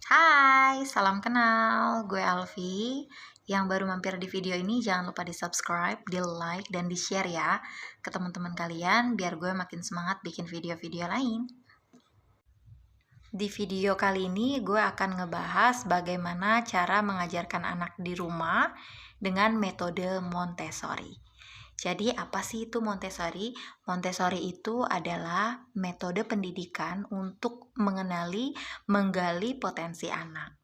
Hai, salam kenal. Gue Alfi. Yang baru mampir di video ini jangan lupa di-subscribe, di-like, dan di-share ya ke teman-teman kalian biar gue makin semangat bikin video-video lain. Di video kali ini gue akan ngebahas bagaimana cara mengajarkan anak di rumah dengan metode Montessori. Jadi apa sih itu Montessori? Montessori itu adalah metode pendidikan untuk menggali potensi anak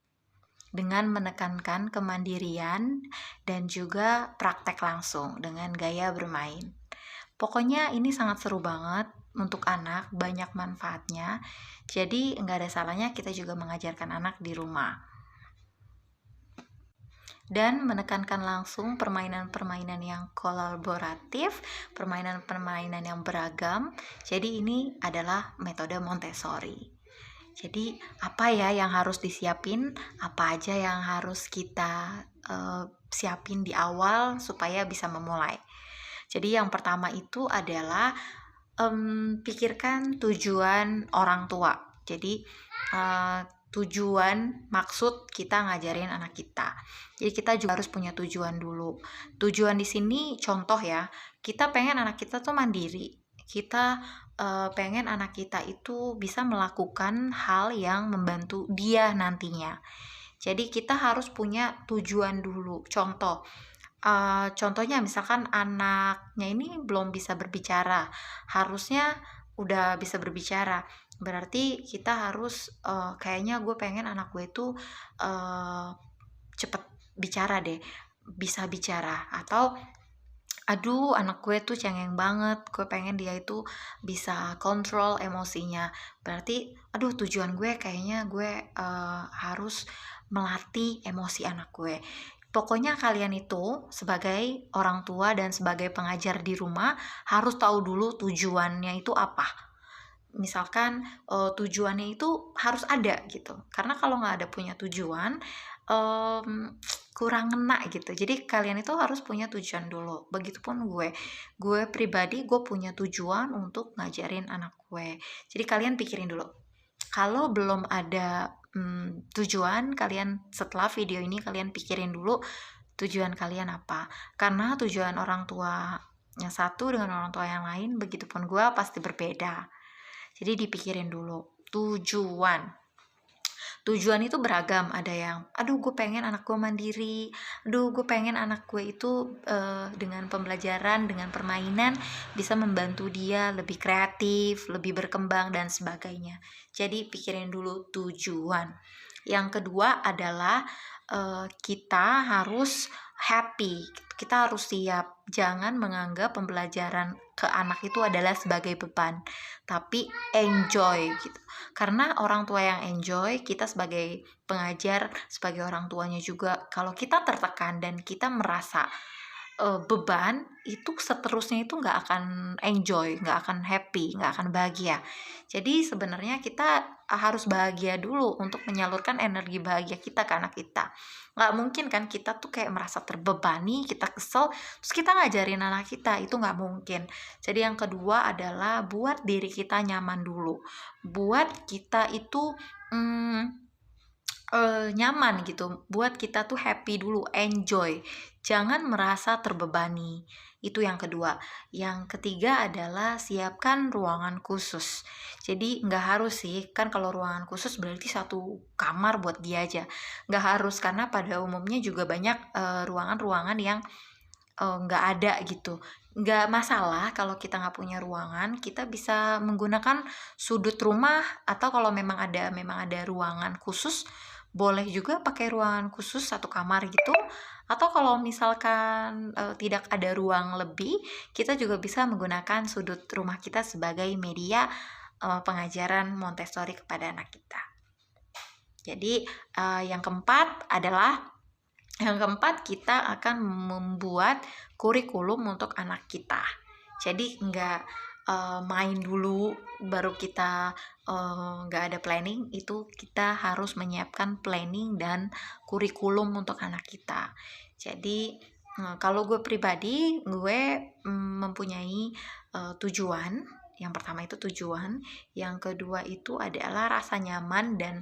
dengan menekankan kemandirian dan juga praktek langsung dengan gaya bermain. Pokoknya ini sangat seru banget untuk anak, banyak manfaatnya. Jadi nggak ada salahnya kita juga mengajarkan anak di rumah. Dan menekankan langsung permainan-permainan yang kolaboratif, permainan-permainan yang beragam. Jadi ini adalah metode Montessori. Jadi apa ya yang harus disiapin, apa aja yang harus kita siapin di awal supaya bisa memulai. Jadi yang pertama itu adalah pikirkan tujuan orang tua. Jadi tujuan maksud kita ngajarin anak kita. Jadi kita juga harus punya tujuan dulu. Tujuan di sini contoh ya, kita pengen anak kita tuh mandiri. Kita pengen anak kita itu bisa melakukan hal yang membantu dia nantinya. Jadi kita harus punya tujuan dulu. Contohnya misalkan anaknya ini belum bisa berbicara, harusnya udah bisa berbicara. Berarti kita harus kayaknya gue pengen anak gue itu cepet bicara deh, bisa bicara. Atau aduh anak gue tuh cengeng banget, gue pengen dia itu bisa kontrol emosinya. Berarti aduh tujuan gue kayaknya gue harus melatih emosi anak gue. Pokoknya kalian itu sebagai orang tua dan sebagai pengajar di rumah harus tahu dulu tujuannya itu apa. Misalkan tujuannya itu harus ada gitu. Karena kalau nggak ada punya tujuan, kurang ngena gitu. Jadi kalian itu harus punya tujuan dulu. Begitupun gue pribadi gue punya tujuan untuk ngajarin anak gue. Jadi kalian pikirin dulu. Kalau belum ada tujuan, kalian setelah video ini kalian pikirin dulu tujuan kalian apa. Karena tujuan orang tua yang satu dengan orang tua yang lain, begitupun gue pasti berbeda. Jadi dipikirin dulu tujuan. Tujuan itu beragam, ada yang aduh gue pengen anak gue mandiri, aduh gue pengen anak gue itu dengan pembelajaran, dengan permainan bisa membantu dia lebih kreatif, lebih berkembang dan sebagainya. Jadi pikirin dulu tujuan. Yang kedua adalah kita harus happy, kita harus siap. Jangan menganggap pembelajaran ke anak itu adalah sebagai beban, tapi enjoy gitu. Karena orang tua yang enjoy, kita sebagai pengajar, sebagai orang tuanya juga, kalau kita tertekan dan kita merasa beban, itu seterusnya itu nggak akan enjoy, nggak akan happy, nggak akan bahagia. Jadi sebenarnya kita harus bahagia dulu untuk menyalurkan energi bahagia kita ke anak kita. Nggak mungkin kan kita tuh kayak merasa terbebani, kita kesel, terus kita ngajarin anak kita, itu nggak mungkin. Jadi yang kedua adalah buat diri kita nyaman dulu. Buat kita itu nyaman gitu, buat kita tuh happy dulu, enjoy, jangan merasa terbebani. Itu yang kedua. Yang ketiga adalah siapkan ruangan khusus. Jadi nggak harus sih, kan kalau ruangan khusus berarti satu kamar buat dia aja, nggak harus, karena pada umumnya juga banyak ruangan-ruangan yang nggak ada gitu. Nggak masalah kalau kita nggak punya ruangan, kita bisa menggunakan sudut rumah, atau kalau memang ada ruangan khusus, boleh juga pakai ruangan khusus satu kamar gitu. Atau kalau misalkan tidak ada ruang lebih, kita juga bisa menggunakan sudut rumah kita sebagai media pengajaran Montessori kepada anak kita. Jadi yang keempat, kita akan membuat kurikulum untuk anak kita. Jadi nggak main dulu baru kita nggak ada planning, itu kita harus menyiapkan planning dan kurikulum untuk anak kita. Jadi kalau gue pribadi, gue mempunyai tujuan. Yang pertama itu tujuan, yang kedua itu adalah rasa nyaman dan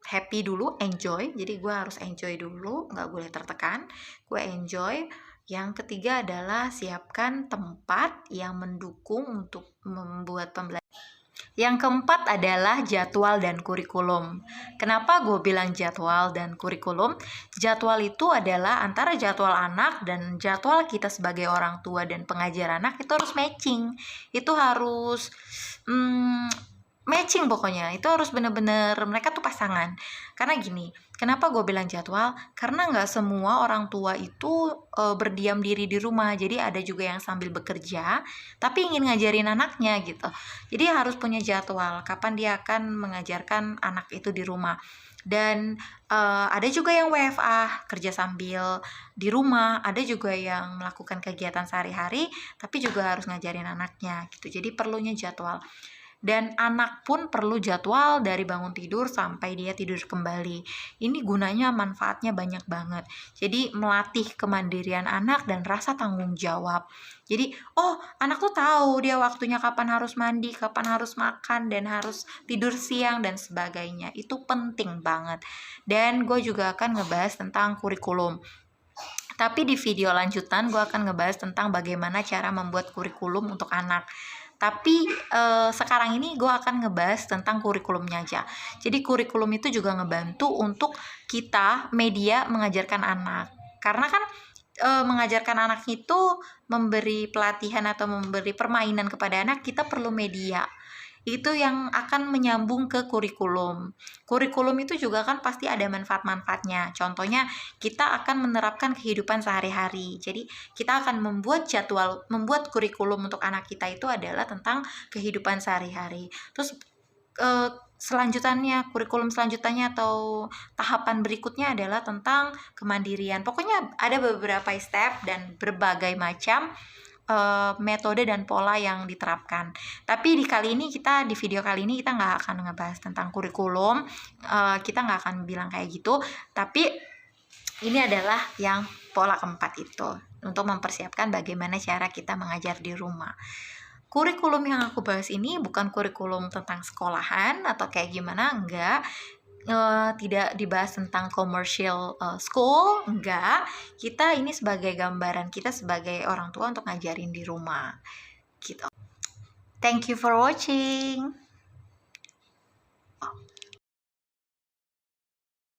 happy dulu, enjoy. Jadi gue harus enjoy dulu, nggak boleh tertekan. Gue enjoy. Yang ketiga adalah siapkan tempat yang mendukung untuk membuat pembelajaran. Yang keempat adalah jadwal dan kurikulum. Kenapa gue bilang jadwal dan kurikulum? Jadwal itu adalah antara jadwal anak dan jadwal kita sebagai orang tua dan pengajar anak itu harus matching. Itu harus matching pokoknya. Itu harus bener-bener mereka tuh pasangan. Karena gini, kenapa gue bilang jadwal? Karena nggak semua orang tua itu berdiam diri di rumah. Jadi ada juga yang sambil bekerja, tapi ingin ngajarin anaknya gitu. Jadi harus punya jadwal kapan dia akan mengajarkan anak itu di rumah. Dan ada juga yang WFA, kerja sambil di rumah. Ada juga yang melakukan kegiatan sehari-hari, tapi juga harus ngajarin anaknya gitu. Jadi perlunya jadwal. Dan anak pun perlu jadwal dari bangun tidur sampai dia tidur kembali. Ini gunanya, manfaatnya banyak banget. Jadi melatih kemandirian anak dan rasa tanggung jawab. Jadi, anak tuh tahu dia waktunya kapan harus mandi, kapan harus makan, dan harus tidur siang, dan sebagainya. Itu penting banget. Dan gue juga akan ngebahas tentang kurikulum. Tapi di video lanjutan gue akan ngebahas tentang bagaimana cara membuat kurikulum untuk anak. Tapi sekarang ini gue akan ngebahas tentang kurikulumnya aja. Jadi kurikulum itu juga ngebantu untuk kita media mengajarkan anak. Karena kan mengajarkan anak itu memberi pelatihan atau memberi permainan kepada anak, kita perlu media. Itu yang akan menyambung ke kurikulum. Kurikulum itu juga kan pasti ada manfaat-manfaatnya. Contohnya kita akan menerapkan kehidupan sehari-hari. Jadi kita akan membuat kurikulum untuk anak kita itu adalah tentang kehidupan sehari-hari. Terus kurikulum selanjutannya atau tahapan berikutnya adalah tentang kemandirian. Pokoknya ada beberapa step dan berbagai macam metode dan pola yang diterapkan. Tapi di video kali ini kita nggak akan ngebahas tentang kurikulum, kita nggak akan bilang kayak gitu. Tapi ini adalah yang pola keempat itu untuk mempersiapkan bagaimana cara kita mengajar di rumah. Kurikulum yang aku bahas ini bukan kurikulum tentang sekolahan atau kayak gimana, enggak. Tidak dibahas tentang commercial school, enggak. Kita ini sebagai gambaran kita sebagai orang tua untuk ngajarin di rumah gitu. Thank you for watching.